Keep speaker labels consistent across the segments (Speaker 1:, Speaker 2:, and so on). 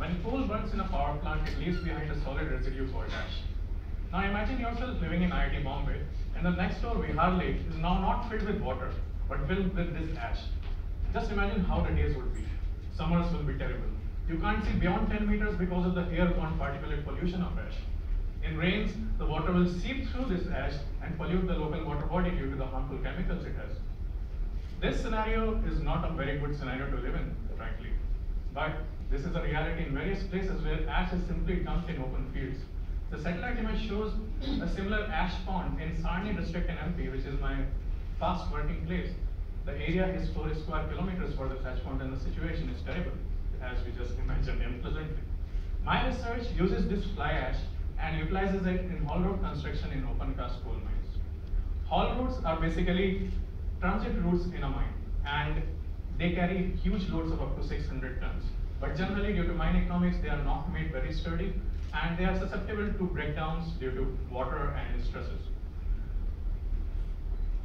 Speaker 1: When coal burns in a power plant, it leaves behind a solid residue called ash. Now imagine yourself living in IIT Bombay, and the next door Vihar Lake is now not filled with water, but filled with this ash. Just imagine how the days would be. Summers will be terrible. You can't see beyond 10 meters because of the air-borne particulate pollution of ash. In rains, the water will seep through this ash and pollute the local water body due to the harmful chemicals it has. This scenario is not a very good scenario to live in, frankly. But this is a reality in various places where ash is simply dumped in open fields. The satellite image shows a similar ash pond in Sarni district in MP, which is my past working place. The area is 4 square kilometers for this ash pond, and the situation is terrible, as we just imagined unpleasantly. My research uses this fly ash and utilizes it in haul road construction in open cast coal mines. Haul roads are basically transit routes in a mine, and they carry huge loads of up to 600 tons. But generally, due to mine economics, they are not made very sturdy, and they are susceptible to breakdowns due to water and stresses.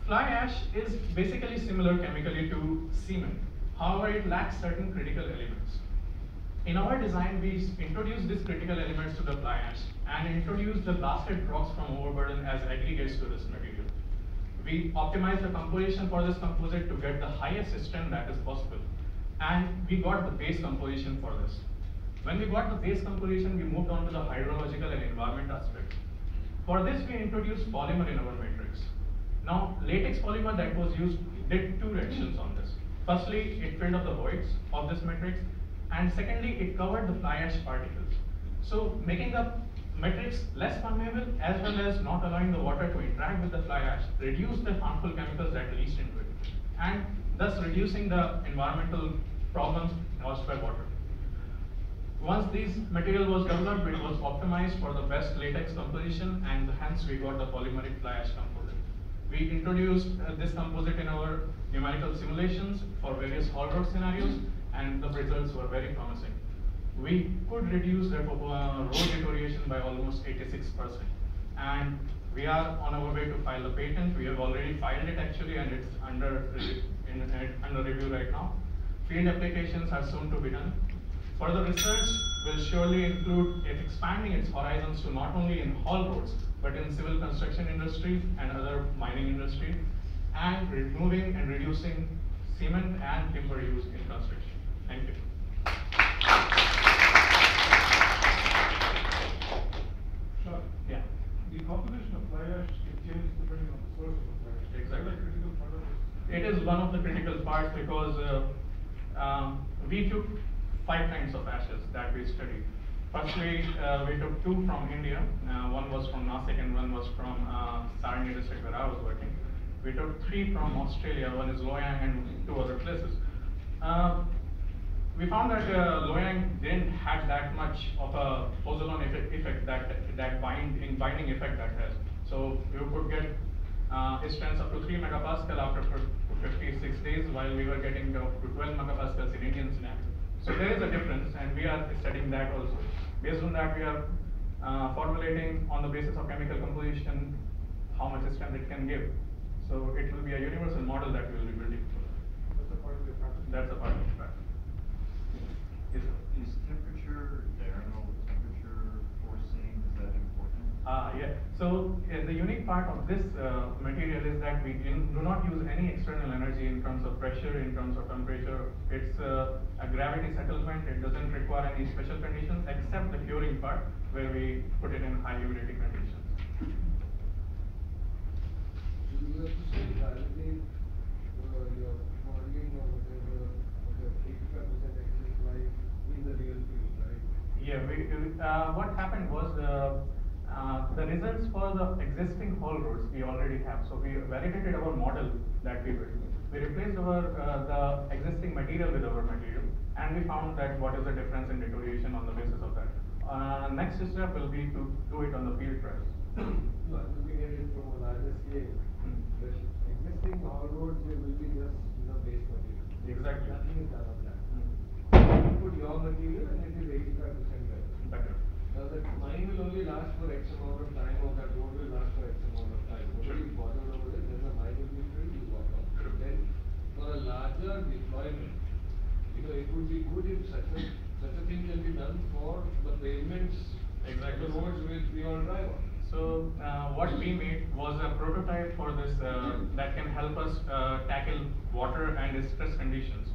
Speaker 1: Fly ash is basically similar chemically to cement. However, it lacks certain critical elements. In our design, we introduced these critical elements to the fly ash and introduced the blasted rocks from overburden as aggregates to this material. We optimized the composition for this composite to get the highest strength that is possible. And we got the base composition for this. When we got the base composition, we moved on to the hydrological and environment aspect. For this, we introduced polymer in our matrix. Now, latex polymer that was used did two reactions on this. Firstly, it filled up the voids of this matrix, and secondly, it covered the fly ash particles. So, making the matrix less permeable as well as not allowing the water to interact with the fly ash, reduced the harmful chemicals that leached into it, and thus reducing the environmental problems caused by water. Once this material was developed, it was optimized for the best latex composition, and hence we got the polymeric fly ash composite. We introduced this composite in our numerical simulations for various haul road scenarios, and the results were very promising. We could reduce the road deterioration by almost 86%. And we are on our way to file a patent. We have already filed it actually, and it's under review right now. Field applications are soon to be done. Further research will surely include expanding its horizons to not only in haul roads, but in civil construction industry and other mining industry, and removing and reducing cement and timber use in construction. Thank you.
Speaker 2: Sure.
Speaker 1: Yeah.
Speaker 2: The composition of fly ash can change depending on the source of the fly ash.
Speaker 1: Exactly.
Speaker 2: Is that a critical part of this?
Speaker 1: It is one of the critical parts because we took 5 kinds of ashes that we studied. Firstly, we took 2 from India. One was from Nasik and one was from Sarni district where I was working. We took 3 from Australia. One is Loyang and 2 other places. We found that Loyang didn't have that much of a pozzolon effect that binding effect that has. So you could get strengths up to 3 megapascal after 56 days, while we were getting up to 12 megapascals in Indian scenario. So there is a difference, and we are studying that also. Based on that, we are formulating on the basis of chemical composition how much strength it can give. So it will be a universal model that we will be building.
Speaker 2: That's a part of the practice.
Speaker 1: That's a part of the practice. Yes, sir.
Speaker 3: Is temperature, diurnal temperature forcing, is that important?
Speaker 1: Yeah. So the unique part of this material is that we do not use any external energy in terms of pressure, in terms of temperature. It's a gravity settlement. It doesn't require any special conditions except the curing part, where we put it in high humidity conditions.
Speaker 4: You have to say validate your modeling or whatever, the 85% excess life in the real field, right?
Speaker 1: Yeah, what happened was the results for the existing haul roads we already have. So we validated our model that we built. We replaced our the existing material with our material, and we found that what is the difference in deterioration on the basis of that. Next step will be to do it on the field trials.
Speaker 4: No, I'm looking at it from a larger scale. The existing haul roads will be just base material.
Speaker 1: Exactly.
Speaker 4: Nothing is done on that. You put your material and it is 85% better.
Speaker 1: Better.
Speaker 4: Now the mine will only last for X amount of time, or that road will last for X amount of time. Nobody is bothered over it. Then the mine will be filled, you walk out. Then for a larger deployment, it would be good if such such a thing can be done for the pavements,
Speaker 1: Exactly.
Speaker 4: the roads which we all drive on.
Speaker 1: So what we made was a prototype for this that can help us tackle water and stress conditions.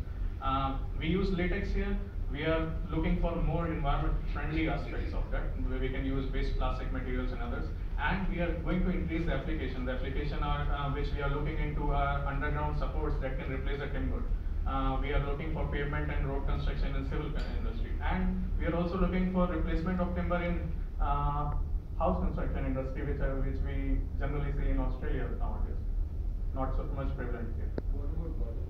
Speaker 1: We use latex here. We are looking for more environment friendly aspects of that, where we can use waste plastic materials and others. And we are going to increase the application. The application are, which we are looking into are underground supports that can replace the timber. We are looking for pavement and road construction in civil industry. And we are also looking for replacement of timber in house construction industry, which we generally see in Australia nowadays. Not so much prevalent here.
Speaker 4: What about bottom?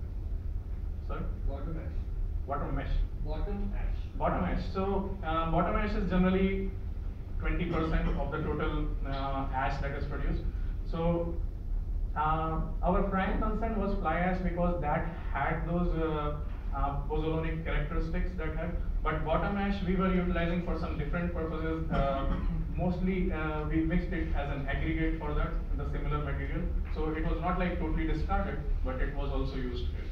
Speaker 1: Sir?
Speaker 4: Bottom ash.
Speaker 1: Bottom mesh.
Speaker 4: Bottom ash.
Speaker 1: Bottom ash. So bottom ash is generally 20% of the total ash that is produced. So our prime concern was fly ash because that had those pozzolanic characteristics that have. But bottom ash we were utilizing for some different purposes. Mostly we mixed it as an aggregate for that, the similar material. So it was not like totally discarded, but it was also used here.